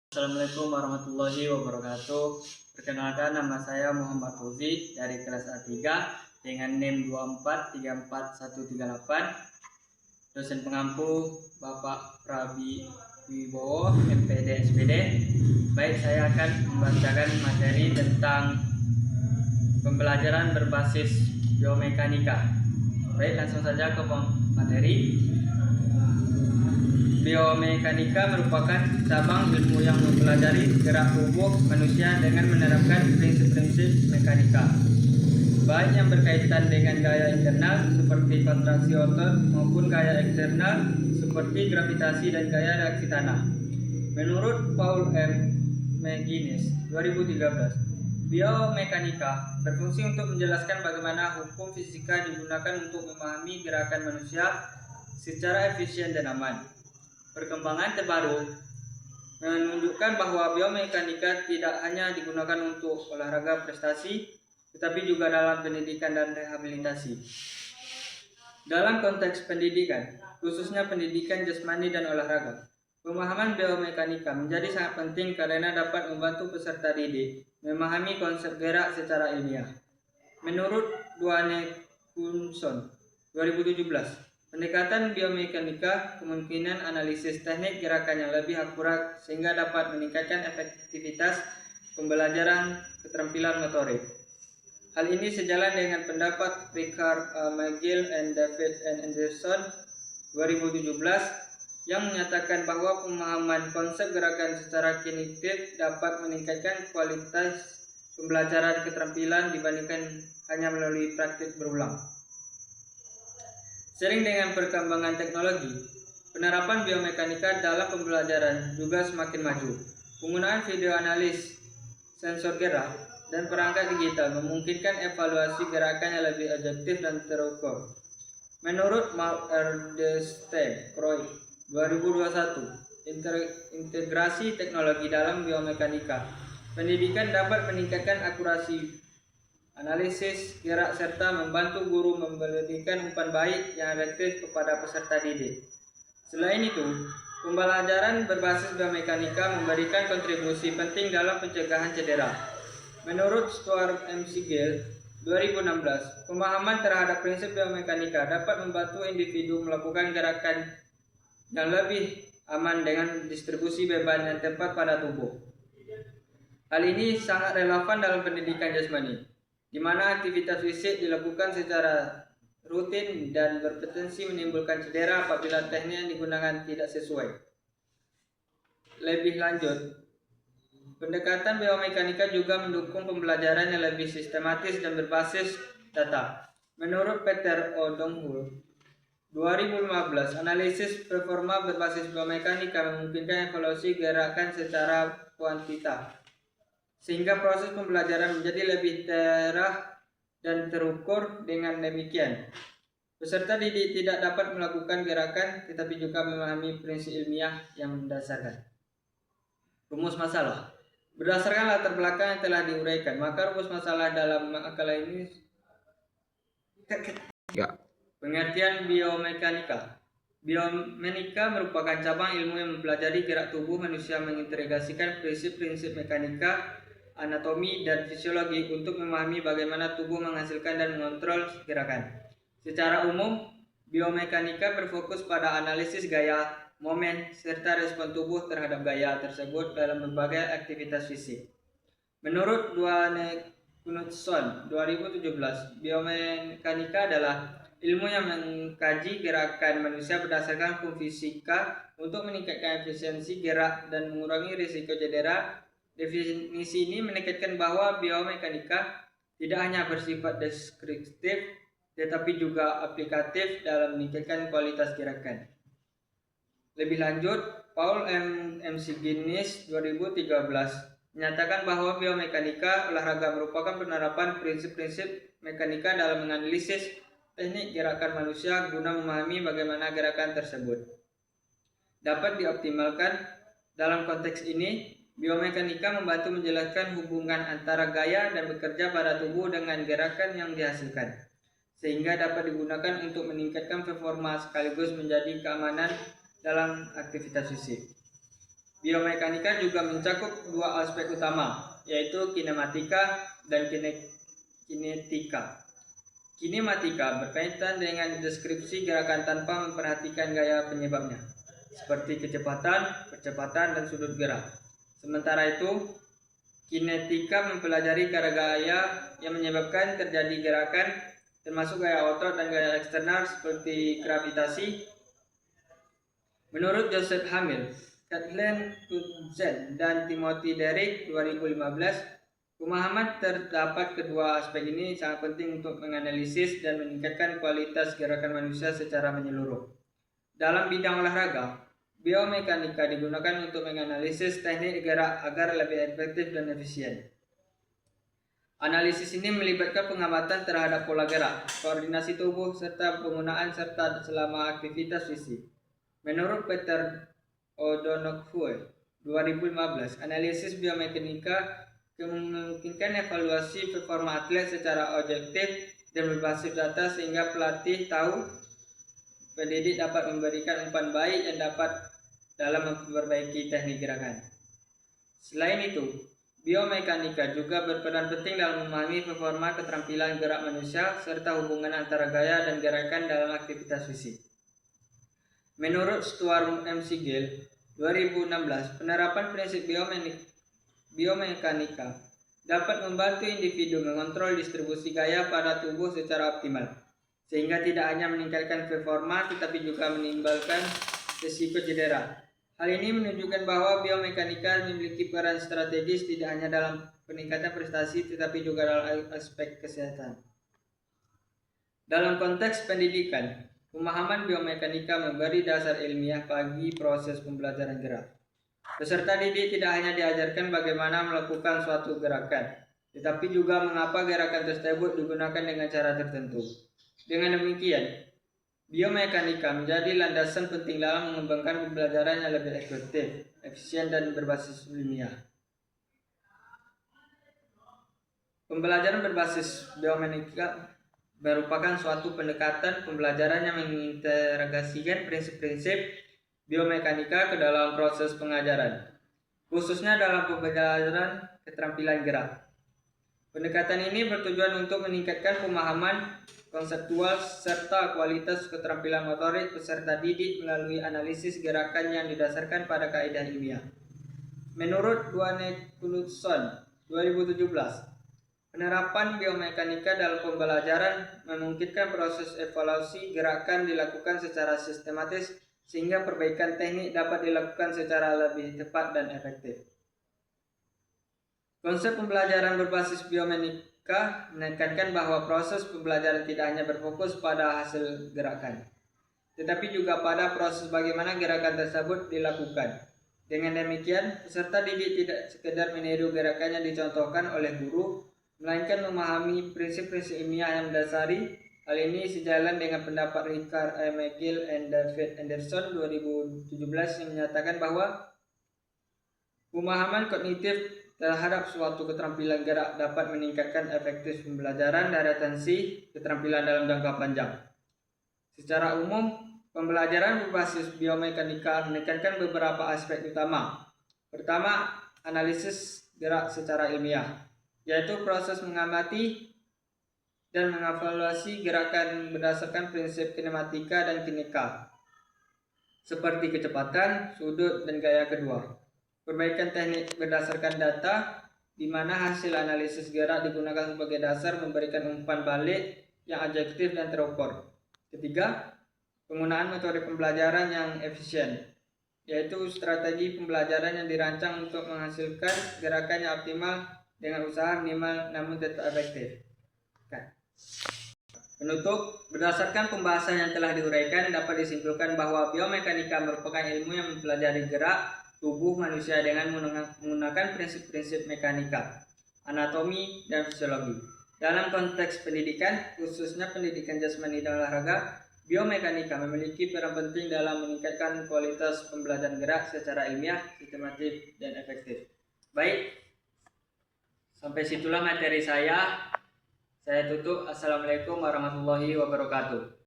Assalamualaikum warahmatullahi wabarakatuh. Perkenalkan, nama saya Muhammad Fauzi dari kelas A3 dengan NIM 2434138. Dosen pengampu Bapak Prabi Wibowo, MPD SPD. Baik, saya akan membacakan materi tentang pembelajaran berbasis biomekanika. Baik, langsung saja ke materi. Biomekanika merupakan cabang ilmu yang mempelajari gerak tubuh manusia dengan menerapkan prinsip-prinsip mekanika, baik yang berkaitan dengan gaya internal seperti kontraksi otot maupun gaya eksternal seperti gravitasi dan gaya reaksi tanah. Menurut Paul M. McGinnis 2013, biomekanika berfungsi untuk menjelaskan bagaimana hukum fisika digunakan untuk memahami gerakan manusia secara efisien dan aman. Perkembangan terbaru menunjukkan bahwa biomekanika tidak hanya digunakan untuk olahraga prestasi, tetapi juga dalam pendidikan dan rehabilitasi. Dalam konteks pendidikan, khususnya pendidikan jasmani dan olahraga, pemahaman biomekanika menjadi sangat penting karena dapat membantu peserta didik memahami konsep gerak secara ilmiah. Menurut Duane Kunson 2017, pendekatan biomekanika kemungkinan analisis teknik gerakan yang lebih akurat sehingga dapat meningkatkan efektivitas pembelajaran keterampilan motorik. Hal ini sejalan dengan pendapat Richard McGill and David N. Anderson 2017 yang menyatakan bahwa pemahaman konsep gerakan secara kinektik dapat meningkatkan kualitas pembelajaran keterampilan dibandingkan hanya melalui praktik berulang. Sering dengan perkembangan teknologi, penerapan biomekanika dalam pembelajaran juga semakin maju. Penggunaan video analis, sensor gerak, dan perangkat digital memungkinkan evaluasi gerakan yang lebih objektif dan terukur. Menurut Mark Erdeste Croix 2021, integrasi teknologi dalam biomekanika, pendidikan dapat meningkatkan akurasi analisis gerak serta membantu guru memberikan umpan baik yang efektif kepada peserta didik. Selain itu, pembelajaran berbasis biomekanika memberikan kontribusi penting dalam pencegahan cedera. Menurut Stuart M. Siegel 2016, pemahaman terhadap prinsip biomekanika dapat membantu individu melakukan gerakan yang lebih aman dengan distribusi beban yang tepat pada tubuh. Hal ini sangat relevan dalam pendidikan jasmani, di mana aktivitas fisik dilakukan secara rutin dan berpotensi menimbulkan cedera apabila teknik yang digunakan tidak sesuai. Lebih lanjut, pendekatan biomekanika juga mendukung pembelajaran yang lebih sistematis dan berbasis data. Menurut Peter O'Donoghue 2015, analisis performa berbasis biomekanika memungkinkan evaluasi gerakan secara kuantitatif, sehingga proses pembelajaran menjadi lebih terarah dan terukur. Dengan demikian, peserta didik tidak dapat melakukan gerakan tetapi juga memahami prinsip ilmiah yang mendasarkan. Rumus masalah. Berdasarkan latar belakang yang telah diuraikan, maka rumus masalah dalam makalah ini pengertian biomekanika. Biomekanika merupakan cabang ilmu yang mempelajari gerak tubuh manusia, mengintegrasikan prinsip-prinsip mekanika, anatomi, dan fisiologi untuk memahami bagaimana tubuh menghasilkan dan mengontrol gerakan. Secara umum, biomekanika berfokus pada analisis gaya, momen, serta respon tubuh terhadap gaya tersebut dalam berbagai aktivitas fisik. Menurut Duane Knudson 2017, biomekanika adalah ilmu yang mengkaji gerakan manusia berdasarkan hukum fisika untuk meningkatkan efisiensi gerak dan mengurangi risiko cedera. Definisi ini menekankan bahwa biomekanika tidak hanya bersifat deskriptif, tetapi juga aplikatif dalam meningkatkan kualitas gerakan. Lebih lanjut, Paul M. McGinnis 2013 menyatakan bahwa biomekanika olahraga merupakan penerapan prinsip-prinsip mekanika dalam menganalisis teknik gerakan manusia guna memahami bagaimana gerakan tersebut dapat dioptimalkan. Dalam konteks ini, biomekanika membantu menjelaskan hubungan antara gaya dan bekerja pada tubuh dengan gerakan yang dihasilkan, sehingga dapat digunakan untuk meningkatkan performa sekaligus menjadi keamanan dalam aktivitas fisik. Biomekanika juga mencakup dua aspek utama, yaitu kinematika dan kinetika. Kinematika berkaitan dengan deskripsi gerakan tanpa memperhatikan gaya penyebabnya, seperti kecepatan, percepatan, dan sudut gerak. Sementara itu, kinetika mempelajari gaya yang menyebabkan terjadi gerakan, termasuk gaya otot dan gaya eksternal seperti gravitasi. Menurut Joseph Hamill, Kathleen Townsend, dan Timothy Derrick 2015, pemahaman terdapat kedua aspek ini sangat penting untuk menganalisis dan meningkatkan kualitas gerakan manusia secara menyeluruh. Dalam bidang olahraga, biomekanika digunakan untuk menganalisis teknik gerak agar lebih efektif dan efisien. Analisis ini melibatkan pengamatan terhadap pola gerak, koordinasi tubuh, serta penggunaan serta selama aktivitas fisik. Menurut Peter O'Donoghue 2015, analisis biomekanika memungkinkan evaluasi performa atlet secara objektif dan berbasis data sehingga pelatih tahu pendidik dapat memberikan umpan baik yang dapat dalam memperbaiki teknik gerakan. Selain itu, biomekanika juga berperan penting dalam memahami performa keterampilan gerak manusia serta hubungan antara gaya dan gerakan dalam aktivitas fisik. Menurut Stuart M. Siegel 2016, penerapan prinsip biomekanika dapat membantu individu mengontrol distribusi gaya pada tubuh secara optimal, sehingga tidak hanya meningkatkan performa tetapi juga menimbulkan risiko cedera. Hal ini menunjukkan bahwa biomekanika memiliki peran strategis tidak hanya dalam peningkatan prestasi tetapi juga dalam aspek kesehatan. Dalam konteks pendidikan, pemahaman biomekanika memberi dasar ilmiah bagi proses pembelajaran gerak. Peserta didik tidak hanya diajarkan bagaimana melakukan suatu gerakan, tetapi juga mengapa gerakan tersebut digunakan dengan cara tertentu. Dengan demikian, biomekanika menjadi landasan penting dalam mengembangkan pembelajaran yang lebih efektif, efisien, dan berbasis ilmiah. Pembelajaran berbasis biomekanika merupakan suatu pendekatan pembelajaran yang mengintegrasikan prinsip-prinsip biomekanika ke dalam proses pengajaran, khususnya dalam pembelajaran keterampilan gerak. Pendekatan ini bertujuan untuk meningkatkan pemahaman konseptual serta kualitas keterampilan motorik peserta didik melalui analisis gerakan yang didasarkan pada kaidah ilmiah. Menurut Duane Knudson 2017, penerapan biomekanika dalam pembelajaran memungkinkan proses evaluasi gerakan dilakukan secara sistematis sehingga perbaikan teknik dapat dilakukan secara lebih cepat dan efektif. Konsep pembelajaran berbasis biomekanika menekankan bahwa proses pembelajaran tidak hanya berfokus pada hasil gerakan, tetapi juga pada proses bagaimana gerakan tersebut dilakukan. Dengan demikian, peserta didik tidak sekedar meniru gerakan yang dicontohkan oleh guru, melainkan memahami prinsip-prinsip ilmiah yang mendasari. Hal ini sejalan dengan pendapat Richard A. McGill dan David Anderson 2017 yang menyatakan bahwa pemahaman kognitif terhadap suatu keterampilan gerak dapat meningkatkan efektif pembelajaran dan retensi keterampilan dalam jangka panjang. Secara umum, pembelajaran berbasis biomekanika menekankan beberapa aspek utama. Pertama, analisis gerak secara ilmiah, yaitu proses mengamati dan mengevaluasi gerakan berdasarkan prinsip kinematika dan kinetika, seperti kecepatan, sudut, dan gaya kedua. Perbaikan teknik berdasarkan data, di mana hasil analisis gerak digunakan sebagai dasar memberikan umpan balik yang objektif dan terukur. Ketiga, penggunaan metode pembelajaran yang efisien, yaitu strategi pembelajaran yang dirancang untuk menghasilkan gerakan yang optimal dengan usaha minimal namun tetap efektif. Penutup, berdasarkan pembahasan yang telah diuraikan dapat disimpulkan bahwa biomekanika merupakan ilmu yang mempelajari gerak tubuh manusia dengan menggunakan prinsip-prinsip mekanika, anatomi, dan fisiologi. Dalam konteks pendidikan, khususnya pendidikan jasmani dan olahraga, biomekanika memiliki peran penting dalam meningkatkan kualitas pembelajaran gerak secara ilmiah, sistematis, dan efektif. Baik, sampai situlah materi saya. Saya tutup. Assalamualaikum warahmatullahi wabarakatuh.